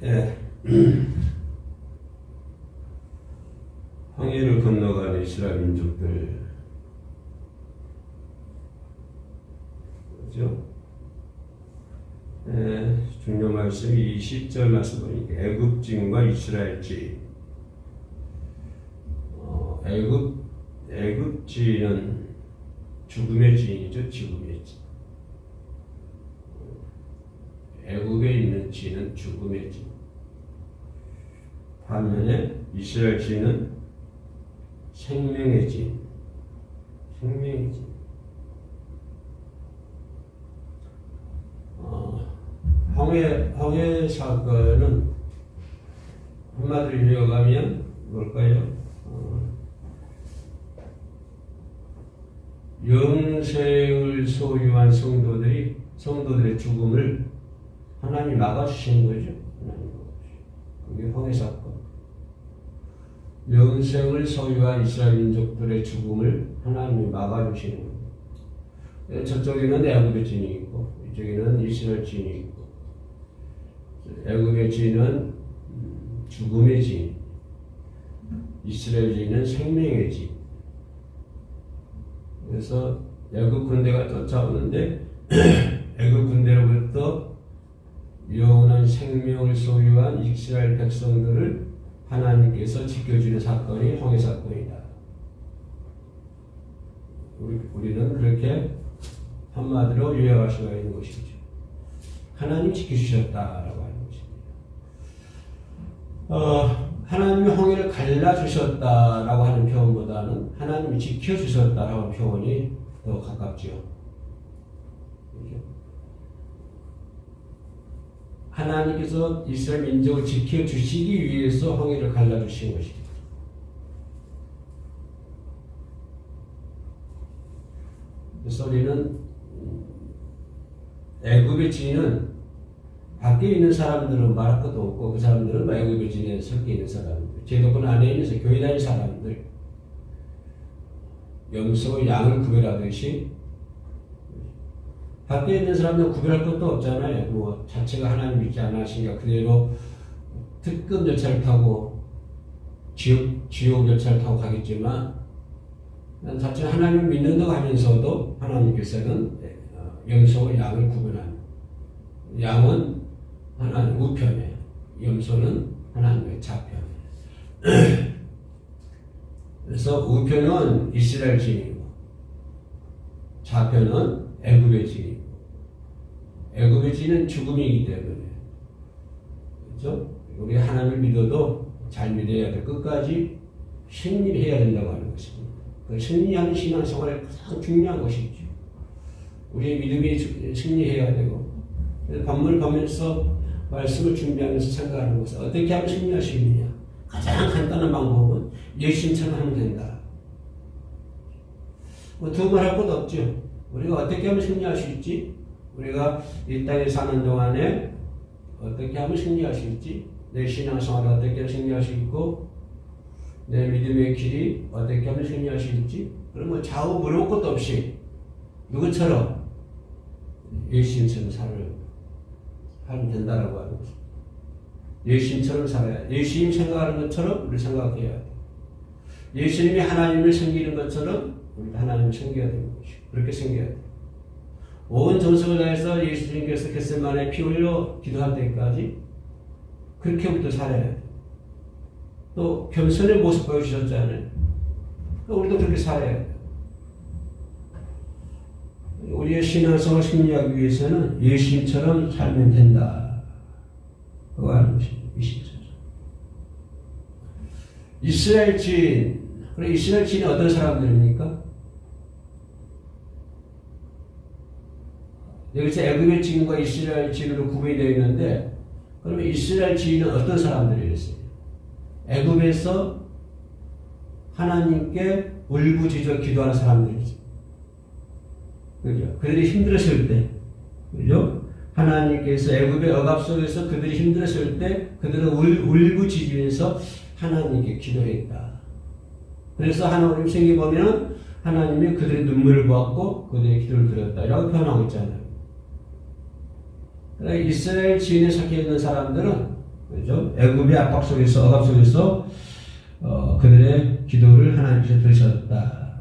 예. 황해를 건너간 이스라엘 민족들, 그죠? 예, 중요 말씀이 20절 말씀 보니까 애굽진과 이스라엘진. 애굽진은 죽음의 진이죠, 죽음의 진. 애굽에 있는 진은 죽음의 진. 반면에 이스라엘 진은 생명의 진. 생명의 진. 황해 사건은 한마디로 이어가면 뭘까요? 영생을 소유한 성도들의 죽음을 하나님이 막아주신 거죠. 그게 황해 사건. 영생을 소유한 이스라엘 민족들의 죽음을 하나님이 막아주시는 거예요. 저쪽에는 애굽의 진이 있고 이쪽에는 이스라엘 진이 있고, 애굽의 진은 죽음의 진, 이스라엘 진은 생명의 진. 그래서 애굽 군대가 쫓아오는데 애굽 군대로부터 영원한 생명을 소유한 이스라엘 백성들을 하나님께서 지켜주는 사건이 황해 사건이다. 우리는 그렇게 한마디로 요약할 수가 있는 것이죠. 하나님 지켜주셨다라고 하는 것입니다. 하나님이 황해를 갈라주셨다라고 하는 표현보다는 하나님이 지켜주셨다라고 하는 표현이 더 가깝죠. 그렇죠? 하나님께서 이스라엘 민족을 지켜주시기 위해서 황해를 갈라주신 것입니다. 그래서 우리는 애굽의 진은 밖에 있는 사람들은 말할 것도 없고, 그 사람들은 애굽의 진에 섞여 있는 사람들, 제도권 안에 있는 교회 다니는 사람들, 염소와 양을 구별하듯이 밖에 있는 사람들은 구별할 것도 없잖아요. 뭐 자체가 하나님 믿지 않으시니까 그대로 특급 열차를 타고 지옥 열차를 타고 가겠지만, 자체가 하나님을 믿는다고 하면서도 하나님께서는 염소와 양을 구분하는, 양은 하나님 우편에, 염소는 하나님의 좌편에. 그래서 우편은 이스라엘 진이고 좌편은 애굽의 진이고, 애굽의 진은 죽음이기 때문에, 그렇죠? 우리 하나님을 믿어도 잘 믿어야 돼. 끝까지 승리해야 된다고 하는 것입니다. 그 승리하는 신앙생활이 가장 중요한 것이죠. 우리의 믿음이 승리해야 되고, 본문을 보면서 말씀을 준비하면서 생각하는 것은 어떻게 하면 승리할 수 있느냐. 가장 간단한 방법은 예수님처럼 하면 된다. 뭐 두말할 것도 없죠. 우리가 어떻게 하면 승리할 수 있지? 우리가 이 땅에 사는 동안에 어떻게 하면 승리할 수 있지? 내 신앙생활을 어떻게 하면 승리할 수 있고, 내 믿음의 길이 어떻게 하면 승리할 수 있지? 그런 뭐 좌우 물어볼 것도 없이 누구처럼 예수님처럼 하면 된다라고 하는 거죠. 예수님처럼 살아야, 예수님 생각하는 것처럼 우리 생각해야 돼. 예수님이 하나님을 섬기는 것처럼 우리도 하나님을 섬겨야 되는 것이고, 그렇게 섬겨야 돼. 온 정성을 다해서 예수님께서 겟세마네 피 흘려 기도할 때까지 그렇게부터 살아야 돼. 또 겸손의 모습 보여주셨잖아요. 우리도 그렇게 살아야 돼. 우리의 신앙성을 승리하기 위해서는 예수님처럼 살면 된다. 그거 하는 것입니다. 이스라엘 진. 그럼 이스라엘 진이 어떤 사람들입니까? 여기서 애굽의 진과 이스라엘 진으로 구분이 되어 있는데, 그러면 이스라엘 진은 어떤 사람들이었어요? 애굽에서 하나님께 울부짖어 기도하는 사람들이죠. 그죠? 그들이 힘들었을 때, 그죠? 하나님께서 애굽의 억압 속에서 그들이 힘들었을 때 그들은 울부짖으면서 하나님께 기도했다. 그래서 하나님 생기 보면 하나님이 그들의 눈물을 보았고 그들의 기도를 들었다라고 표현하고 있잖아요. 그러니까 이스라엘 지인에 섞여 있는 사람들은 그죠? 애굽의 압박 속에서, 억압 속에서 그들의 기도를 하나님께서 들으셨다.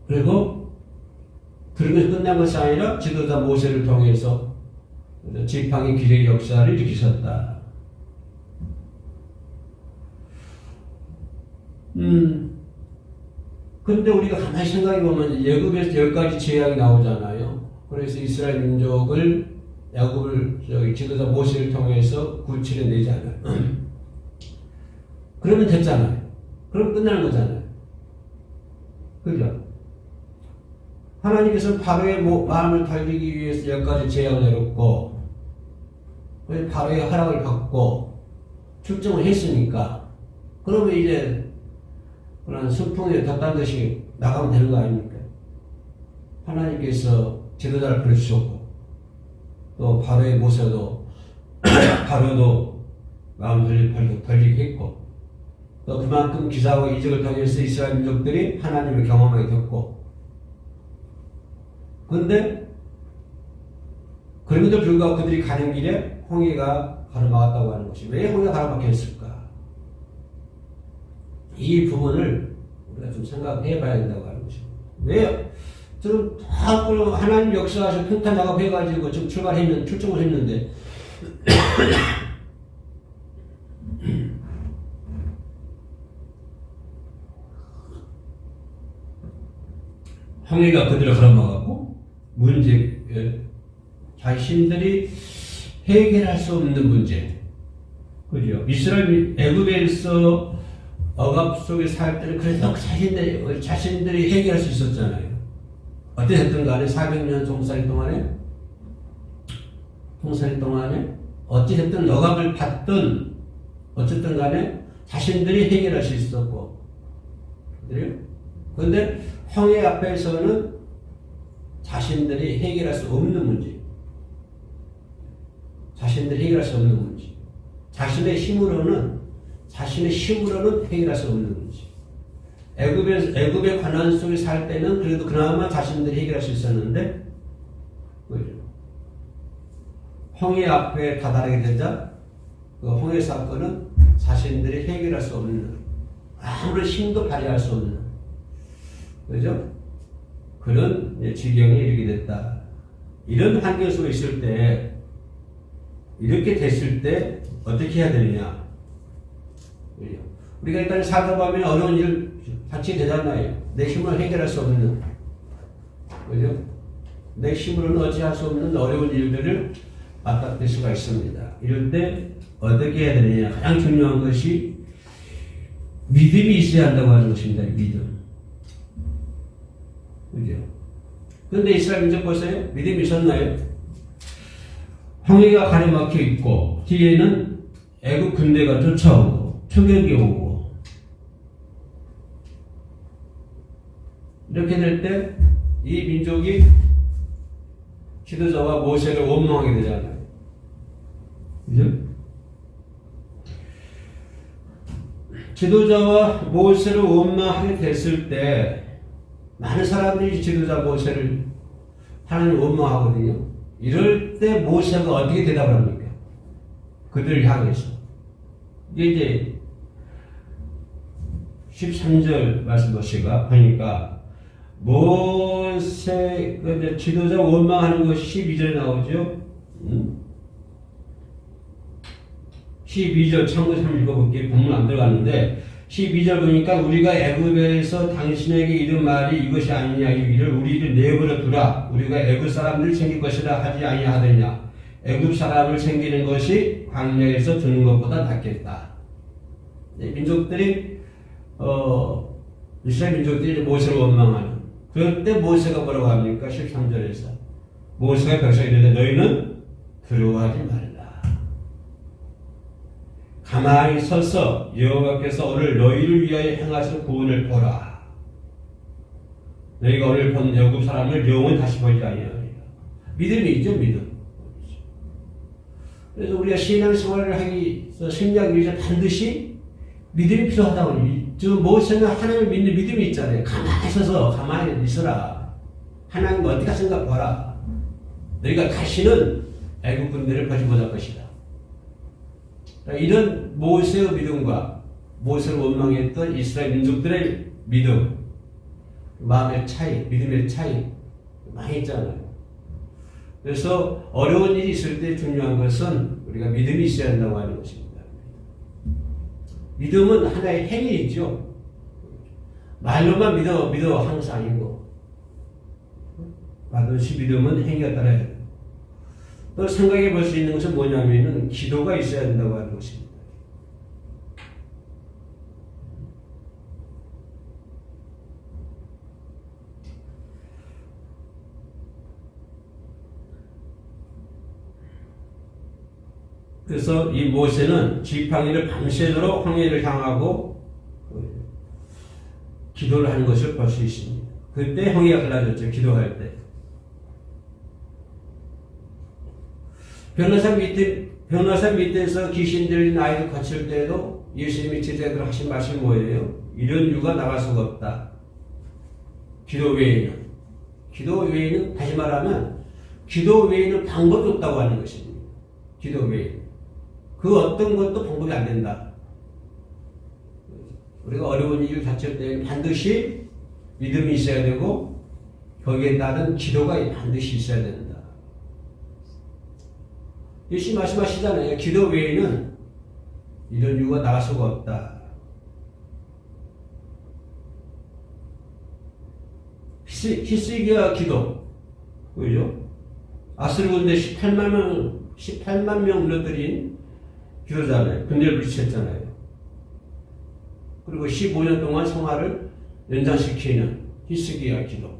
그리고 그런 것이 끝난 것이 아니라 지도자 모세를 통해서 지팡이 기적의 역사를 일으키셨다. 근데 우리가 가만히 생각해보면 애굽에서 10가지 재앙이 나오잖아요. 그래서 이스라엘 민족을 애굽을 지도자 모세를 통해서 구출해 내잖아요. 그러면 됐잖아요. 그럼 끝나는 거잖아요. 그죠? 하나님께서 바로의 마음을 달리기 위해서 10가지 재앙을 내렸고 바로의 허락을 받고 출정을 했으니까 그러면 이제 그런 순풍에 덧단 듯이 나가면 되는 거 아닙니까? 하나님께서 지도자를 보내주셨고 또 바로의 모세도 바로도 마음 달리게 했고 또 그만큼 기사와 이적을 통해서 이스라엘 민족들이 하나님을 경험하게 됐고 그런데 그럼에도 불구하고 그들이 가는 길에 홍해가 가로막았다고 하는 것이 왜 홍해가 가로막혔을까? 이 부분을 우리가 좀 생각해 봐야 된다고 하는 것입니다. 왜? 저는 다 하나님 역사에서 평탄 작업해가지고 지금 출정을 했는데 홍해가 그들을 가로막았고 문제 자신들이 해결할 수 없는 문제 그죠? 이스라엘 애굽에서 억압 속에 살 때는 그래도 자신들이 해결할 수 있었잖아요. 어쨌든 간에 400년 종살이 동안에 어찌됐든 억압을 받든 어쨌든 간에 자신들이 해결할 수 있었고 그런데 홍해 앞에서는 자신들이 해결할 수 없는 문제 자신의 힘으로는 해결할 수 없는 문제 애굽의 관한 속에 살 때는 그래도 그나마 자신들이 해결할 수 있었는데 그죠? 홍해 앞에 다다르게 되자 그 홍해 사건은 자신들이 해결할 수 없는 아무런 힘도 발휘할 수 없는 그죠? 그런 지경에 이르게 됐다. 이런 환경 속에 있을 때 이렇게 됐을 때 어떻게 해야 되느냐? 그죠? 우리가 일단 살다 보면 어려운 일 같이 되잖아요. 내 힘으로 해결할 수 없는 그죠? 내 힘으로는 어찌할 수 없는 어려운 일들을 맞닥뜨릴 수가 있습니다. 이럴 때 어떻게 해야 되느냐? 가장 중요한 것이 믿음이 있어야 한다고 하는 것입니다. 믿음. 그죠? 그런데 이스라엘 민족 보세요. 믿음이 있었나요? 홍해가 가로막혀 있고 뒤에는 애국 군대가 쫓아오고 추격이 오고 이렇게 될 때 이 민족이 지도자와 모세를 원망하게 되잖아요. 그죠? 지도자와 모세를 원망하게 됐을 때 많은 사람들이 지도자 모세를 하나님 원망하거든요. 이럴 때 모세가 어떻게 대답을 합니까? 그들을 향해서. 이게 이제 13절 말씀 보니까 모세 지도자 원망하는 것이 12절에 나오죠. 12절 참고서 한번 읽어볼게요. 본문 안 들어갔는데 12절 보니까 우리가 애굽에서 당신에게 이른 말이 이것이 아니냐 이기를 우리를 내버려 두라 우리가 애굽 사람들을 챙길 것이라 하지 아니하더냐 애굽 사람을 챙기는 것이 광야에서 주는 것보다 낫겠다. 민족들이 이스라엘 민족들이 모세를 원망하는 그럴 때 모세가 뭐라고 합니까? 13절에서 모세가 백성에 이르되 너희는 두려워하지 말라. 가만히 서서 여호와께서 오늘 너희를 위하여 행하실 구원을 보라. 너희가 오늘 본 애굽 사람을 영원히 다시 보지 아니하리라. 믿음이 있죠, 믿음. 그래서 우리가 신앙생활을 하기 위해서 승리하기 위해서 반드시 믿음이 필요하다고. 지금 모세는 하나님을 믿는 믿음이 있잖아요. 가만히 서서 가만히 있어라. 하나님 어떻게 생각해봐라. 너희가 다시는 애굽 군대를 보지 못할 것이다. 이런 모세의 믿음과 모세를 원망했던 이스라엘 민족들의 믿음, 마음의 차이, 믿음의 차이 많이 있잖아요. 그래서 어려운 일이 있을 때 중요한 것은 우리가 믿음이 있어야 한다고 하는 것입니다. 믿음은 하나의 행위이죠. 말로만 믿어 항상 아니고 반드시 믿음은 행위가 따라야 돼요. 또 생각해 볼 수 있는 것은 뭐냐면은 기도가 있어야 된다고 하는 것입니다. 그래서 이 모세는 지팡이를 밤새도록 황해를 향하고 기도를 하는 것을 볼 수 있습니다. 그때 황해가 갈라졌죠. 기도할 때. 변호사 밑에서 귀신 들린 아이를 거칠 때도 예수님이 제자들 하신 말씀이 뭐예요? 이런 유가 나갈 수가 없다. 기도 외에는. 기도 외에는 다시 말하면 기도 외에는 방법이 없다고 하는 것입니다. 기도 외에는. 그 어떤 것도 방법이 안 된다. 우리가 어려운 일을 닥칠 때는 반드시 믿음이 있어야 되고 거기에 따른 기도가 반드시 있어야 된다. 예수님 말씀하시잖아요. 기도 외에는 이런 이유가 나갈 수가 없다. 히스기야 기도. 그죠? 아스르 군대 18만 명 물러들인 기도잖아요. 군대를 불치했잖아요. 그리고 15년 동안 성화를 연장시키는 히스기야 기도.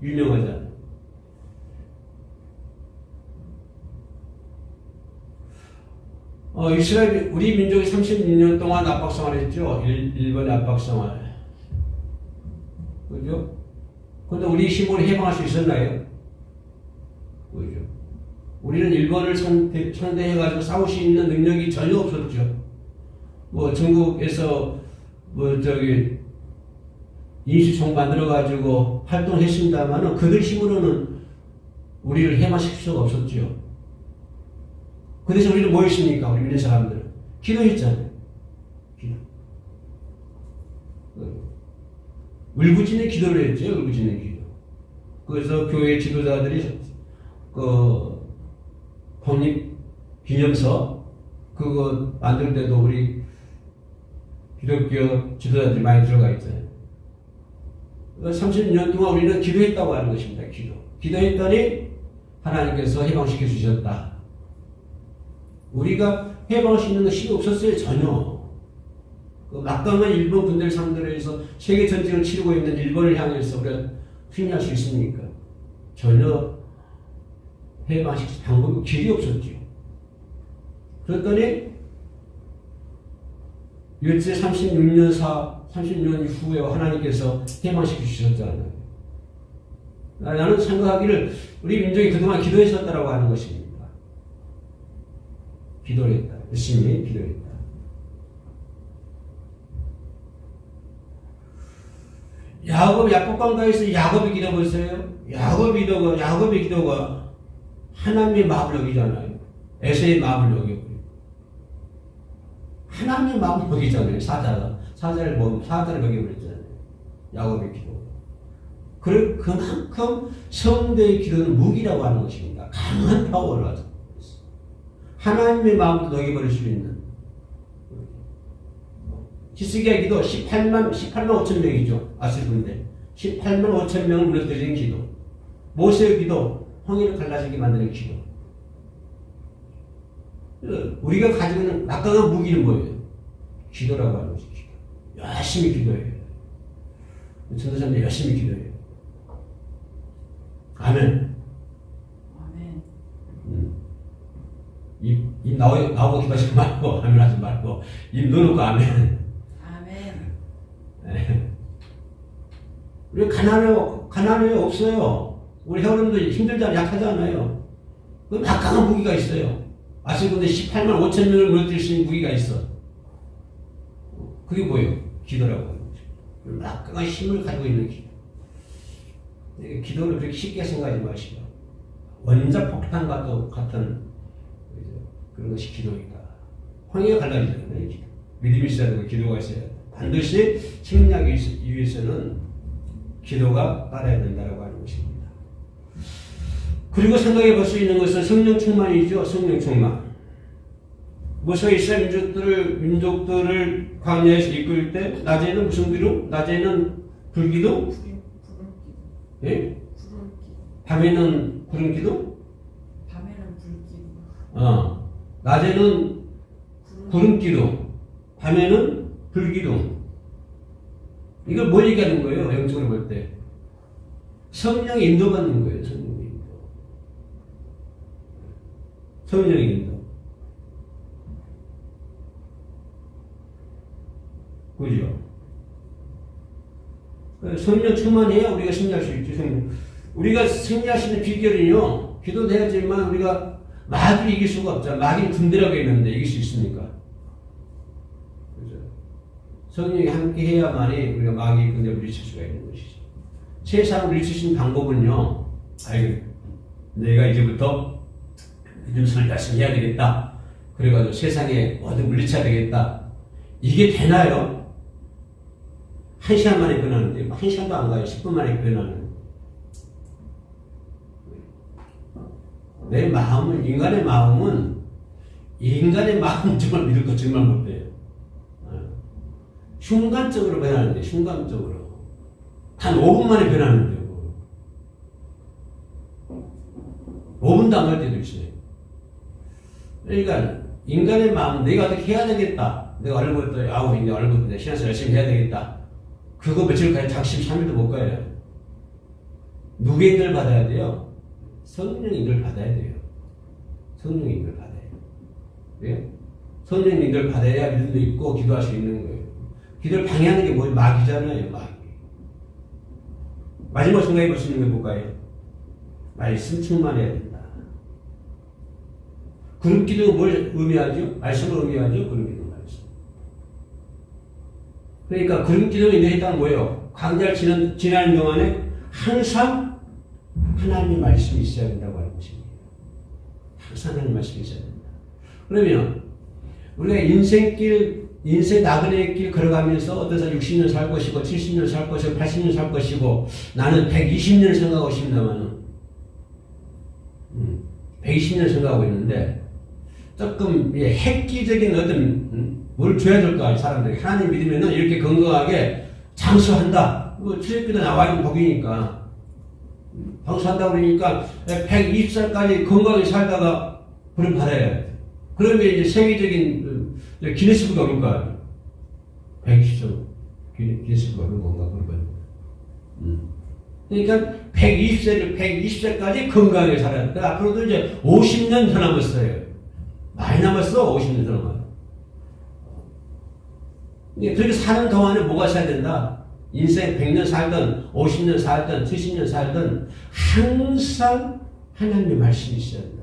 유명하잖아요. 이스라엘, 우리 민족이 36년 동안 압박생활을 했죠. 일본의 압박생활. 그죠? 근데 우리 힘으로 해방할 수 있었나요? 그죠? 우리는 일본을 상대해가지고 싸울 수 있는 능력이 전혀 없었죠. 중국에서, 임시총 만들어가지고 활동했습니다만은 그들 힘으로는 우리를 해방시킬 수가 없었죠. 그 대신 우리는 뭐 했습니까? 우리 믿는 사람들은. 기도했잖아요. 기도. 울부짖는 기도를 했죠. 울부짖는 기도. 그래서 교회 지도자들이 독립기념서 그거 만들 때도 우리 기독교 지도자들이 많이 들어가 있잖아요. 30년 동안 우리는 기도했다고 하는 것입니다. 기도했더니 하나님께서 해방시켜 주셨다. 우리가 해방할 수 있는 힘이 없었어요. 전혀. 막강한 일본 군대를 상대로 해서 세계 전쟁을 치르고 있는 일본을 향해서 우리가 승리할 수 있습니까? 전혀 해방시킬 방법이 길이 없었죠. 그랬더니 일제 36년 이후에 하나님께서 해방시켜 주셨잖아요. 나는 생각하기를 우리 민족이 그동안 기도했었다라고 하는 것입니다. 기도를 했다. 열심히 기도를 했다. 야곱 야복강가에서 야곱이 기도했어요. 야곱의 기도가 하나님의 마음을 여기잖아요. 에서의 마음을 여기고 하나님의 마음을 여기잖아요. 사자를 여기버렸잖아요. 야곱의 기도. 그만큼 성도의 기도는 무기라고 하는 것입니다. 강한 파워를 가지고 하나님의 마음도 녹여버릴 수 있는. 히스기야 기도 18만 5천 명이죠. 아스르 군대 18만 5천 명을 물러들이는 기도. 모세의 기도, 홍해를 갈라지게 만드는 기도. 우리가 가지고 있는 막강한 무기는 뭐예요? 기도라고 하는 것이 기도. 열심히 기도해요. 전도사님들 열심히 기도해요. 아멘. 입 나오고 기도하지 말고, 아멘 하지 말고, 입 넣어놓고 아멘. 아멘. 네. 우리 가난해 없어요. 우리 회원님들 힘들잖아요. 약하잖아요. 그 막강한 무기가 있어요. 아시는 분들 18만 5천 명을 물어들일 수 있는 무기가 있어. 그게 뭐예요? 기도라고 하는 거죠. 막강한 힘을 가지고 있는 기도. 기도를 그렇게 쉽게 생각하지 마시고, 원자폭탄과도 같은 그런 것이 기도이다. 황해가 갈라지잖아요. 믿음이 있어야 되고 기도가 있어야 돼. 반드시 승리하기 위해서는 기도가 따라야 된다고 하는 것입니다. 그리고 생각해 볼 수 있는 것은 성령 충만이죠. 성령 충만. 모세 이스라엘 민족들을 광야에서 이끌 때 낮에는 무슨 기도? 낮에는 불기도? 예? 밤에는 구름 기도? 밤에는 불기도. 낮에는 구름 기도, 밤에는 불기도. 이걸 뭘 얘기하는 거예요? 영적으로 볼 때. 성령의 인도받는 거예요. 성령의 인도. 성령의 인도. 그죠? 성령 충만해야 우리가 승리할 수 있죠. 성령. 우리가 승리할 수 있는 비결은요, 기도도 해야지만 우리가 마귀를 이길 수가 없잖아. 마귀는 군대라고 했는데 이길 수 있습니까? 그죠? 성령이 함께 해야만이 우리가 마귀의 군대를 물리칠 수가 있는 것이죠. 세상을 물리치는 방법은요, 내가 이제부터 믿음을 열심히 해야 되겠다. 그래가지고 세상에 모두 물리쳐야 되겠다. 이게 되나요? 1시간 만에 변하는데, 1시간도 안 가요. 10분 만에 변하는. 내 마음은, 인간의 마음은 정말 믿을 거 정말 못돼요. 순간적으로 변하는데, 순간적으로. 한 5분 만에 변하는데요. 5분도 안 갈 때도 있어요. 그러니까, 인간의 마음은 내가 어떻게 해야 되겠다. 내가 얼굴부터, 이제 얼굴부터 신앙생활 열심히 해야 되겠다. 그거 며칠 가야 작심 3일도 못 가요. 누구의 인도를 받아야 돼요? 성령의 인도를 받아야 돼요. 성령의 인도를 받아야 돼요. 왜? 성령의 인도를 받아야 믿음도 있고 기도할 수 있는 거예요. 기도를 방해하는 게 뭐예요? 마귀잖아요. 마귀. 마지막 생각해 볼 수 있는 게 뭘까요? 말씀 충만해야 된다. 그룹 기도가 뭘 의미하죠? 말씀을 의미하죠? 그룹 기도 말씀. 그러니까 그룹 기도가 인도했다는 뭐예요? 광야를 지나는 동안에 항상 하나님의 말씀이 있어야 된다고 하는 것입니다. 항상 하나님의 말씀이 있어야 된다. 그러면 우리가 인생 나그네의 길 걸어가면서 어떤 사람 60년 살 것이고 70년 살 것이고 80년 살 것이고 나는 120년 생각하고 싶다마는 120년 생각하고 있는데 조금 획기적인 어떤 뭘 줘야 될 거 아니에요. 사람들이 하나님 믿으면은 이렇게 건강하게 장수한다. 출애굽기도 나와 있는 복이니까 장수한다 그러니까 120살까지 건강하게 살다가 그걸 받아야 돼. 그러면 이제 세계적인 기네스북에 오를 거 아니에요. 120살 기네스북에 오는 건가 그러면. 그러니까 120살까지 건강하게 살아야 돼. 앞으로도 이제 50년 더 남았어요. 많이 남았어. 50년 더 남았어. 그렇게 사는 동안에 뭐가 있어야 된다? 인생 100년 살든 50년 살든 70년 살든 항상 하나님의 말씀이 있어야 된다.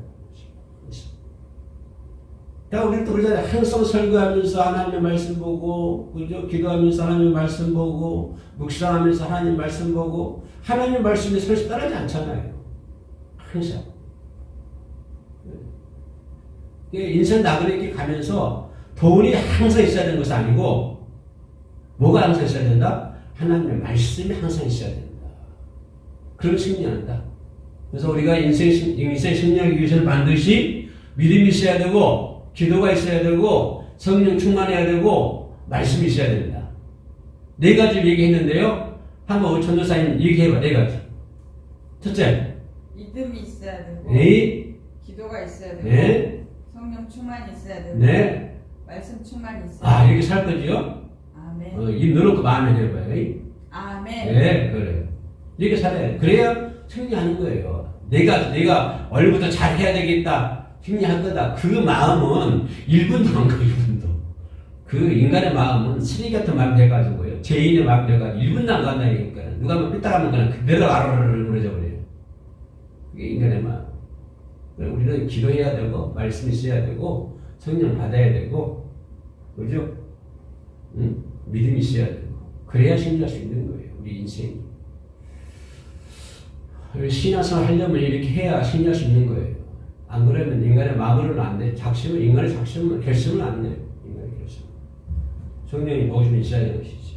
그러니까 우리 또 그러잖아요. 항상 설교하면서 하나님의 말씀 보고, 그죠? 기도하면서 하나님의 말씀 보고, 묵상하면서 하나님의 말씀 보고, 하나님의 말씀이 설수 따르지 않잖아요. 항상. 인생 나그네 길 가면서 돈이 항상 있어야 되는 것이 아니고, 뭐가 항상 있어야 된다? 하나님의 말씀이 항상 있어야 된다. 그럼 승리한다. 그래서 우리가 인생 승리하기 위해서는 반드시 믿음이 있어야 되고, 기도가 있어야 되고, 성령 충만해야 되고, 말씀이 있어야 된다. 4가지를 얘기했는데요. 한번 전도사님 얘기해봐. 4가지. 첫째. 믿음이 있어야 되고, 네. 기도가 있어야 되고, 네. 성령 충만이 있어야 되고, 네. 말씀 충만이 있어야 되고. 이렇게 살 거지요? 아멘. 입 넣어놓고 마음에 해봐요. 아멘. 네, 그래요. 이렇게 살아야 돼. 그래야 승리하는 거예요. 내가 얼굴부터 잘 해야 되겠다. 승리할 거다. 그 마음은 1분도 안 가요, 1분도. 그 인간의 마음은 쓰레기 같은 마음 돼가지고요. 죄인의 마음 돼가지고 1분도 안 간다니까. 누가 한번 삐딱하면 그냥 그대로 아르르르 무너져 버려요. 그게 인간의 마음. 우리는 기도해야 되고, 말씀 있어야 되고, 성령 받아야 되고, 그죠? 믿음이 있어야 되고. 그래야 승리할 수 있는 거예요, 우리 인생이. 신앙생활 하려면 이렇게 해야 승리할 수 있는 거예요. 안 그러면 인간의 마음으로는 안 돼. 인간의 결심은 안 돼. 인간의 결심. 성령이 도우심이 있어야 되는 것이지.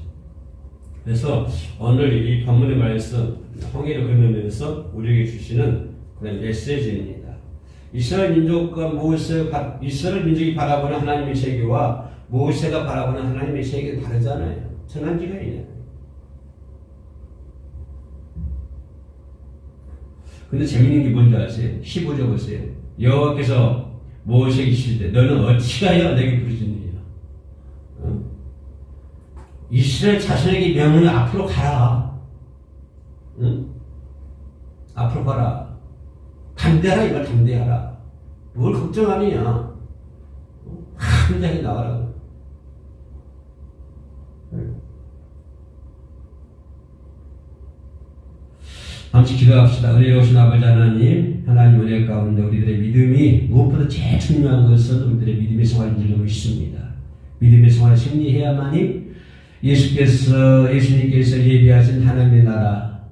그래서 오늘 이 본문의 말씀 홍해를 건너면서 우리에게 주시는 그런 메시지입니다. 이스라엘 민족이 바라보는 하나님의 세계와 모세가 바라보는 하나님의 세계는 다르잖아요. 천한지간이잖아요. 근데 재밌는 게 뭔지 아세요? 15절 보세요. 여호와께서 모세에게 이르시되 너는 어찌하여 내게 부르짖느냐. 이스라엘 자손에게 명을 앞으로 가라. 응? 앞으로 가라. 담대하라 이말 담대하라. 뭘 걱정하느냐. 함장히 나가라고. 함께 기도합시다. 은혜로우신 아버지 하나님, 하나님 은혜 가운데 우리들의 믿음이 무엇보다 제일 중요한 것은 우리들의 믿음의 생활인 줄 믿습니다. 믿음의 생활을 승리해야만이 예수님께서 예비하신 하나님의 나라,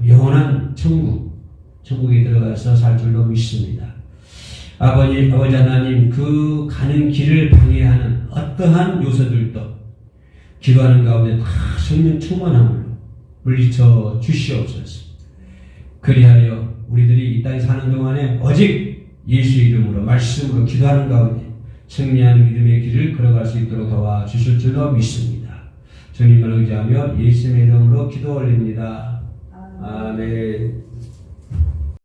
영원한 천국에 들어가서 살 줄로 믿습니다. 아버지 하나님, 그 가는 길을 방해하는 어떠한 요소들도 기도하는 가운데 다 성령 충만함으로 물리쳐 주시옵소서. 그리하여 우리들이 이 땅에 사는 동안에 오직 예수의 이름으로 말씀으로 기도하는 가운데 승리하는 믿음의 길을 걸어갈 수 있도록 도와주실 줄로 믿습니다. 주님을 의지하며 예수의 이름으로 기도 올립니다. 아멘.